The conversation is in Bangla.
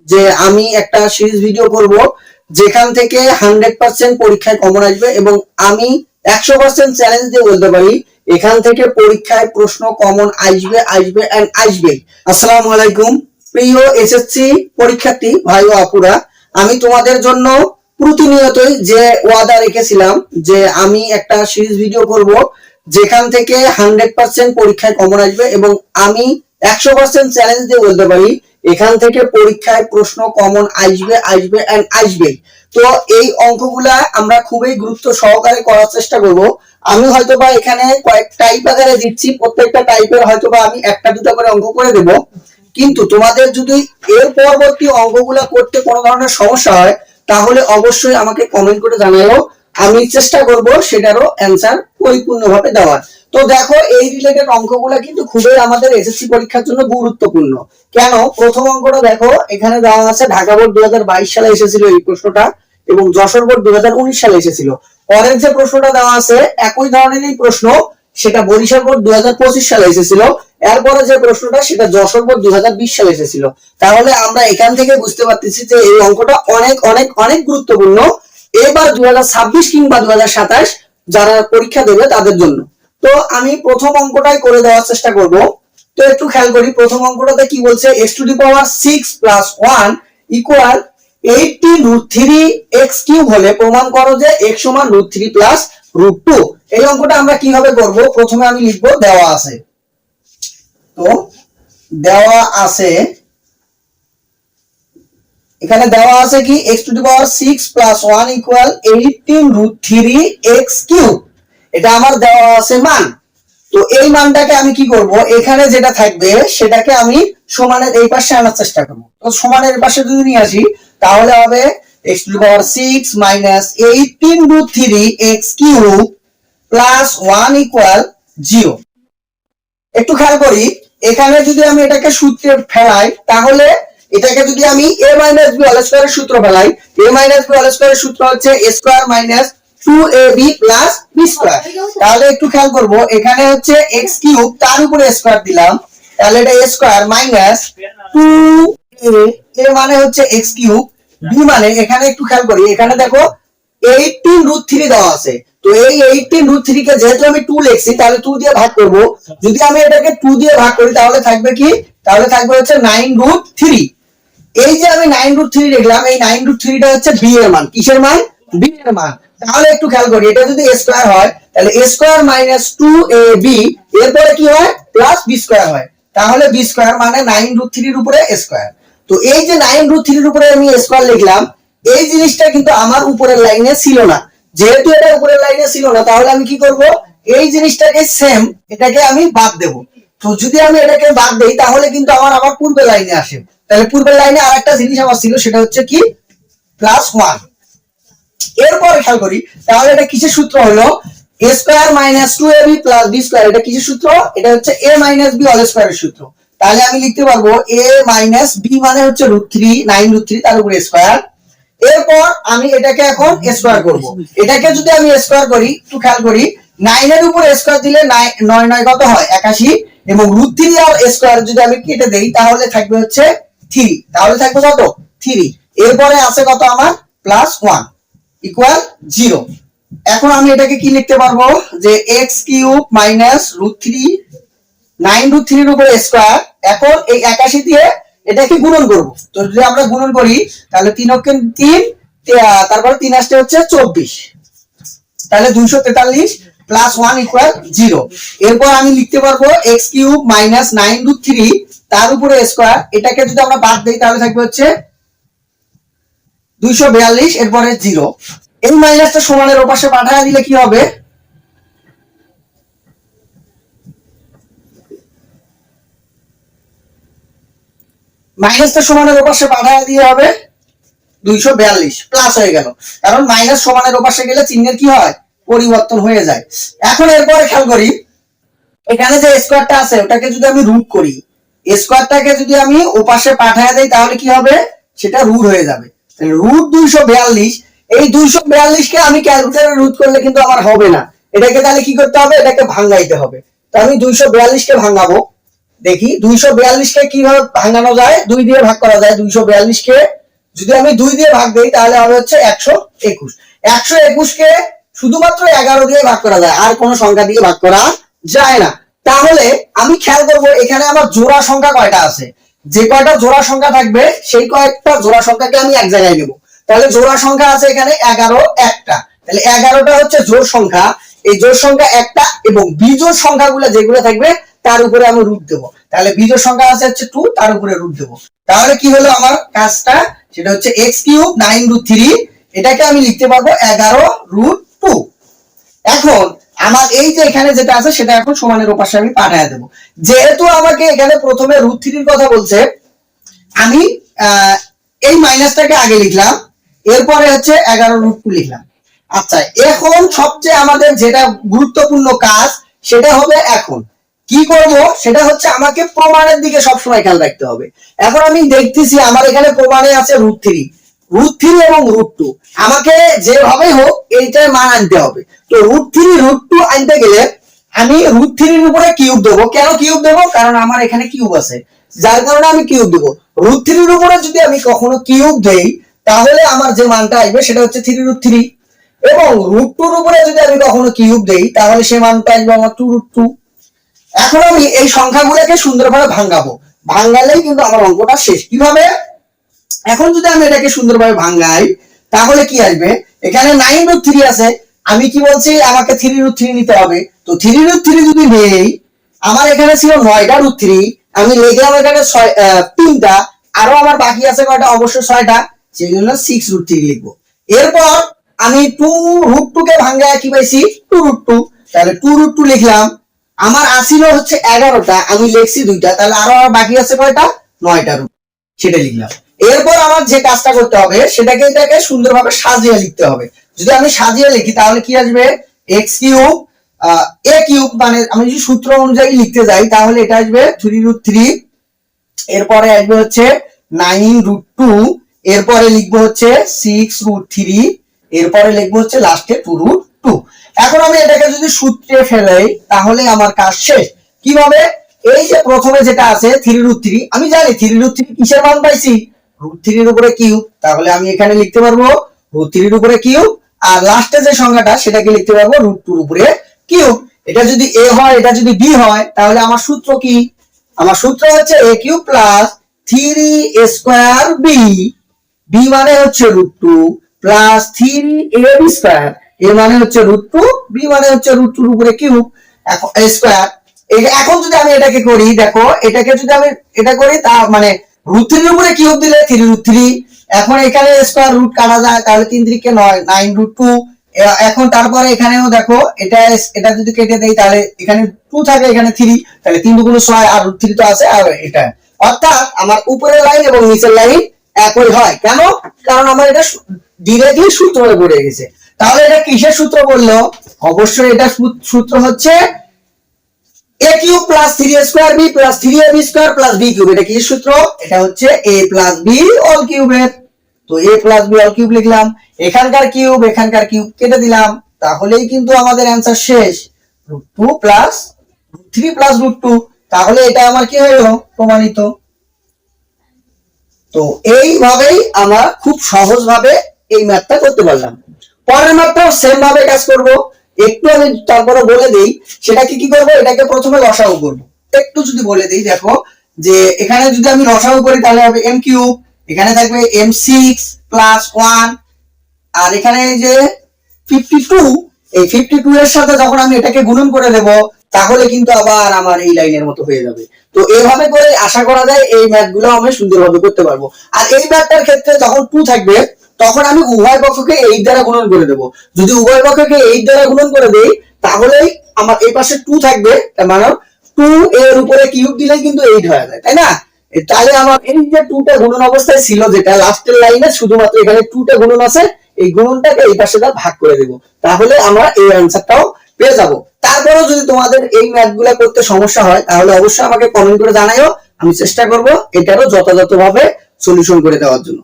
যে আমি একটা সিরিজ ভিডিও করব যেখান থেকে 100% পরীক্ষায় কমন আসবে এবং আমি 100% চ্যালেঞ্জ দিয়ে বলতে পারি এখান থেকে পরীক্ষায় প্রশ্ন কমন আসবে আসবে এন্ড আসবে। আসসালামু আলাইকুম প্রিয় এসএসসি পরীক্ষার্থী ভাই ও আপুরা, আমি তোমাদের জন্য প্রতিনিয়তই যে ওয়াদা রেখেছিলাম যে আমি একটা সিরিজ ভিডিও করব যেখান থেকে 100% পরীক্ষায় কমন আসবে এবং আমি 100% চ্যালেঞ্জ দিয়ে বলতে পারি এখান থেকে পরীক্ষায় প্রশ্ন কমন আসবে আসবে এন্ড আসবে। তো এই অঙ্কগুলা আমরা খুবই গুরুত্ব সহকারে করার চেষ্টা করব। আমি হয়তোবা এখানে কয়েক টাইপ আকারে দিচ্ছি, প্রত্যেকটা টাইপের হয়তোবা আমি একটা দুটো করে অঙ্ক করে দেব, কিন্তু তোমাদের যদি এর পরবর্তী অঙ্কগুলা করতে কোনো ধরনের সমস্যা হয় তাহলে অবশ্যই আমাকে কমেন্ট করে জানাও, আমি চেষ্টা করব সেটারও অ্যান্সার পরিপূর্ণভাবে দেওয়ার। তো দেখো এই রিলেটেড অঙ্কগুলা কিন্তু খুবই আমাদের এসএসসি পরীক্ষার জন্য গুরুত্বপূর্ণ। কেন? প্রথম অঙ্কটা দেখো, এখানে দেওয়া আছে ঢাকা বোর্ড 2022 সালে এসেছিল এই প্রশ্নটা এবং যশোর বোর্ড 2019 সালে এসেছিল। পরের যে প্রশ্নটা দেওয়া আছে একই ধরনেরই প্রশ্ন, সেটা বরিশাল বোর্ড 2025 সালে এসেছিল। এরপরে যে প্রশ্নটা সেটা যশোর বোর্ড 2020 সালে এসেছিল। তাহলে আমরা এখান থেকে বুঝতে পারতেছি যে এই অঙ্কটা অনেক অনেক অনেক গুরুত্বপূর্ণ এবার 2026 কিংবা 2027 যারা পরীক্ষা দেবে তাদের জন্য। তো আমি প্রথম অঙ্কটাই করে দেওয়ার চেষ্টা করব। তো একটু খেয়াল করি প্রথম অঙ্কটাতে কি বলছে, x⁻6 + 1 = 18√3x³ হলে প্রমাণ করো যে x = √3 + √2। এই অঙ্কটা আমরা কিভাবে করব? প্রথমে আমি লিখব দেওয়া আছে, তো দেওয়া আছে এখানে দেওয়া আছে কি x⁻6 + 1 = 18√3x³। এটা আমার দেওয়া আছে মান। তো এই মানটাকে আমি কি করব, এখানে যেটা থাকবে সেটাকে আমি সমানের এই পাশে আনার চেষ্টা করব। তো সমানের এই পাশে যদি নিয়ে আসি তাহলে হবে x⁻6 - 18√3x³ + 1 = 0। একটু খেয়াল করি এখানে যদি আমি এটাকে সূত্রে ফেলাই তাহলে এটাকে যদি আমি a - b হোল স্কয়ারের সূত্র ফেলাই, a - b হোল স্কয়ারের সূত্র হচ্ছে a² - 2ab + b²। তাহলে একটু খেয়াল করব এখানে হচ্ছে x³ তার উপরে স্কয়ার দিলাম, তাহলে এটা a² - 2a মানে হচ্ছে x³ b মানে এখানে একটু খেয়াল করি এখানে দেখো 18√3 দেওয়া আছে। তো এই 18√3 কে যেহেতু আমি 2 লিখছি তাহলে 2 দিয়ে ভাগ করব। যদি আমি এটাকে 2 দিয়ে ভাগ করি তাহলে থাকবে কি, তাহলে থাকবে হচ্ছে 9√3। এই যে আমি 9√3 লিখলাম, এই 9√3 টা হচ্ছে b এর মান। কিসের মান? b এর মান। তাহলে একটু খেয়াল করি এটা যদি a² হয় তাহলে a² - 2ab এরপরে কি হয় প্লাস b² হয়, তাহলে b² মানে 9√3 এর উপরে স্কয়ার। তো এই যে 9√3 এর উপরে আমি স্কয়ার লিখলাম, এই জিনিসটা কিন্তু আমার উপরের লাইনে ছিল না। যেহেতু এটা উপরের লাইনে ছিল না তাহলে আমি কি করব, এই জিনিসটাকে সেম এটাকে আমি বাদ দেব। তো যদি আমি এটাকে বাদ দেই তাহলে কিন্তু আমার আবার পূর্বের লাইনে আসে। তাহলে পূর্বের লাইনে আরেকটা জিনিস আমার ছিল, সেটা হচ্ছে কি +1। এরপর খেয়াল করি তাহলে এটা কিসের সূত্র হলো, a² - 2ab + b²। এটা কিসের সূত্র? এটা হচ্ছে a - b হোল স্কয়ারের সূত্র। তাহলে আমি লিখতে পারবো a - b মানে হচ্ছে √3, 9√3 তার উপরে স্কয়ার। এরপর আমি এটাকে এখন স্কয়ার করব। এটাকে যদি আমি স্কয়ার করি একটু খেয়াল করি 9 এর উপরে স্কয়ার দিলে 9 9 কত হয় 81 এবং √3 আর স্কয়ার যদি আমি কেটে দেই তাহলে থাকবে হচ্ছে 3। তাহলে থাকবে কত 3। এরপরে আছে কত আমার +1 = 0। এখন আমি এটাকে কি লিখতে পারবো যে x³ - √3 9√3 এর উপরে স্কয়ার। এখন এই 81 দিয়ে এটাকে গুণন করব। তো যদি আমরা গুণন করি তাহলে 3 × 3 তারপর 3 আসছে হচ্ছে 24, তাহলে 243 +1 = 0। এরপর আমি লিখতে পারবো x³ - 9√3 তার উপরে স্কয়ার। এটাকে যদি আমরা বাদ দেই তাহলে থাকবে হচ্ছে 242 এরপরে 0। এই মাইনাসটা সমানের ওপাশে পাঠিয়ে দিলে কি হবে, মাইনাসটা সমানের ওপাশে পাঠিয়ে দিয়ে হবে 242 প্লাস হয়ে গেল, কারণ মাইনাস সমানের ওপাশে গেলে চিহ্নের কি হয় পরিবর্তন হয়ে যায়। এখন এরপরে খেয়াল করি এখানে যে স্কয়ারটা আছে ওটাকে যদি আমি রুট করি, স্কয়ারটাকে যদি আমি ওপাশে পাঠিয়ে দেই তাহলে কি হবে, সেটা রুট হয়ে যাবে। তাহলে √242, এই 242 কে আমি ক্যালকুলেটরে রুট করলে কিন্তু আমার হবে না। এটাকে তাহলে কি করতে হবে, এটাকে ভাঙাইতে হবে। তো আমি 242 কে ভাঙাবো, দেখি 242 কে কিভাবে ভাঙানো যায়, 2 দিয়ে ভাগ করা যায়। 242 কে যদি আমি 2 দিয়ে ভাগ দেই তাহলে হবে হচ্ছে 121। 121 কে শুধুমাত্র 11 দিয়ে ভাগ করা যায়, আর কোনো সংখ্যা দিয়ে ভাগ করা যায় না। তাহলে আমি খেয়াল করব এখানে আমার জোড়া সংখ্যা কয়টা আছে, যে কয়টা জোড়া সংখ্যা থাকবে সেই কয়েকটা জোড়া সংখ্যাকে আমি এক জায়গায় নেব। তাহলে জোড়া সংখ্যা আছে এখানে 11 একটা, তাহলে 11টা হচ্ছে জোড় সংখ্যা। এই জোড় সংখ্যা একটা এবং বিজোড় সংখ্যাগুলো যেগুলো থাকবে তার উপরে আমি রুট দেব। তাহলে বিজোড় সংখ্যা আছে হচ্ছে 2, তার উপরে রুট দেব। তাহলে কি হলো আমার কাজটা, সেটা হচ্ছে x³ 9√3, এটাকে আমি লিখতে পারবো 11√2। এখন আমার এই যে এখানে যেটা আছে সেটা এখন সমানের ওপাশে আমি পাঠিয়ে দেব। যেহেতু আমাকে এখানে প্রথমে √3 এর কথা বলছে, আমি এই মাইনাসটাকে আগে লিখলাম, এরপরে হচ্ছে 11√2 লিখলাম। আচ্ছা, এখন সবচেয়ে আমাদের যেটা গুরুত্বপূর্ণ কাজ সেটা হবে এখন কি করব, সেটা হচ্ছে আমাকে প্রমাণের দিকে সবসময় খেয়াল রাখতে হবে। এখন আমি দেখতেছি আমার এখানে প্রমাণে আছে √3 এবং √2, আমাকে যেভাবে হোক এইটার মান আনতে হবে। তো √3 √2 আনতে গেলে আমি √3 এর উপরে কিউব দেবো। কেন কিউব দেবো? কারণ আমার এখানে কিউব আছে, যার কারণে আমি কিউব দেবো। √3 এর উপরে যদি আমি কখনো কিউব দেই তাহলে আমার যে মানটা আসবে সেটা হচ্ছে 3√3, এবং √2 এর উপরে যদি আমি কখনো কিউব দেই তাহলে সেই মানটা আসবে আমার 2√2। এখন আমি এই সংখ্যাগুলোকে সুন্দরভাবে ভাঙাবো, ভাঙালেই কিন্তু আমার অঙ্কটা শেষ। কিভাবে? এখন যদি আমি এটাকে সুন্দরভাবে ভাঙাই তাহলে কি আসবে, এখানে 9√3 আছে, আমি কি বলছি আমাকে 3√3 নিতে হবে। তো 3√3 যদি নেই, আমার এখানে ছিল 9টা √3, আমি লিখলাম এখানে 3টা, আরো আমার বাকি আছে কয়টা, অবশ্যই 6টা, সেই জন্য 6√3 লিখবো। এরপর আমি 2√2 কে ভাঙায় কি পাইছি 2√2, তাহলে 2√2 লিখলাম। আমার আসিল হচ্ছে 11টা, আমি লিখছি 2টা, তাহলে আরো বাকি আছে কয়টা, 9টা রুট, সেটা লিখলাম। এরপর আমার যে কাজটা করতে হবে সেটাকে এটাকে সুন্দরভাবে সাজিয়ে লিখতে হবে। যদি আমি সাজিয়ে লিখি তাহলে কি আসবে, x³ a³ মানে আমি যদি সূত্র অনুযায়ী লিখতে যাই তাহলে এটা আসবে 3√3, এরপরে আসবে হচ্ছে 9√2, এরপরে লিখবো হচ্ছে 6√3, এরপরে লিখবো হচ্ছে লাস্টে 2√2। এখন আমি এটাকে যদি সূত্রে ফেলাই তাহলে আমার কাজ শেষ। কিভাবে? এই যে প্রথমে যেটা আছে 3√3, আমি জানি 3√3 কিসের মান পাইছি, √3 এর উপরে কিউব, তাহলে আমি এখানে লিখতে পারবো √3 এর উপরে কিউব, আর লাস্টে যে সংখ্যাটা সেটাকে লিখতে পারবো √2 এর উপরে কিউব। এটা যদি a হয়, এটা যদি b হয়, তাহলে আমার সূত্র কি, আমার সূত্র হচ্ছে a³ প্লাস 3a²b, b মানে হচ্ছে √2 প্লাস 3ab², a মানে হচ্ছে √2, b মানে হচ্ছে √2 এর উপরে কিউব এখন স্কয়ার। এখন যদি আমি এটাকে করি, দেখো এটাকে যদি আমি এটা করি তা মানে √3 এর উপরে কিউব দিলে 3√3, এখন এখানে স্কয়ার রুট কাটা যায়, তাহলে 3 3 কে 9, 9√2। এখন তারপরে এখানেও দেখো এটা যদি কেটে দেই তাহলে এখানে 2 থাকে, এখানে 3, তাহলে 3 2 6 আর √3 তো আছে, আর এটা অর্থাৎ আমার উপরের লাইন এবং নিচের লাইন একই হয়। কেন? কারণ আমার এটা ডিরেক্টলি সূত্রে পড়ে গেছে। তাহলে এটা কিসের সূত্র বললো? অবশ্যই এটা সূত্র হচ্ছে a³ plus 3a²b plus 3ab² plus b³ এটা কি সূত্র? এটা হচ্ছে a প্লাস b অল কিউবের। তো a plus b all cube লিখলাম, এখানকার কিউব এখানকার কিউব কেটে দিলাম, তাহলেই কিন্তু আমাদের অ্যানসার শেষ, √2 প্লাস √3 প্লাস √2। তাহলে এটা আমার কি হলো, প্রমাণিত। তো এইভাবেই আমরা খুব সহজভাবে এই ম্যাথটা করতে পারলাম। পরের ম্যাথটাও সেম ভাবে কাজ করব, একটু আমি তারপরে বলে দেই সেটাকে কি করব। এটাকে প্রথমে লসাগু করব, একটু যদি বলে দেই, দেখো যে এখানে যদি আমি লসাগু করি তাহলে হবে m³, এখানে থাকবে m6 প্লাস 1, আর এখানে যে 52, এই 52 এর সাথে যখন আমি এটাকে গুণন করে দেব তাহলে কিন্তু আবার আমার এই লাইনের মতো হয়ে যাবে। তো এইভাবে করে আশা করা যায় এই ম্যাথগুলো আমি সুন্দরভাবে করতে পারবো। আর এই ম্যাথটার ক্ষেত্রে যখন 2 থাকবে তখন আমি উভয় পক্ষকে 8 দ্বারা গুণন করে দেব। যদি উভয় পক্ষকে 8 দ্বারা গুণন করে দেই তাহলেই আমার এই পাশে 2 থাকবে, তার মানে 2 এর উপরে কিউব দিলেই কিন্তু 8 হয়ে যায়, তাই না? তাহলে আমার এই যে 2টা গুণন অবস্থায় ছিল, যেটা লাস্টের লাইনে শুধুমাত্র এখানে 2টা গুণন আছে, এই গুণনটাকে এই পাশে ভাগ করে দেব, তাহলে আমরা এই অ্যানসারটাও পেয়ে যাব। তারপরেও যদি তোমাদের এই ম্যাথগুলো করতে সমস্যা হয় তাহলে অবশ্যই আমাকে কমেন্ট করে জানাইও, আমি চেষ্টা করব এটারও যথাযথভাবে সলিউশন করে দেওয়ার জন্য।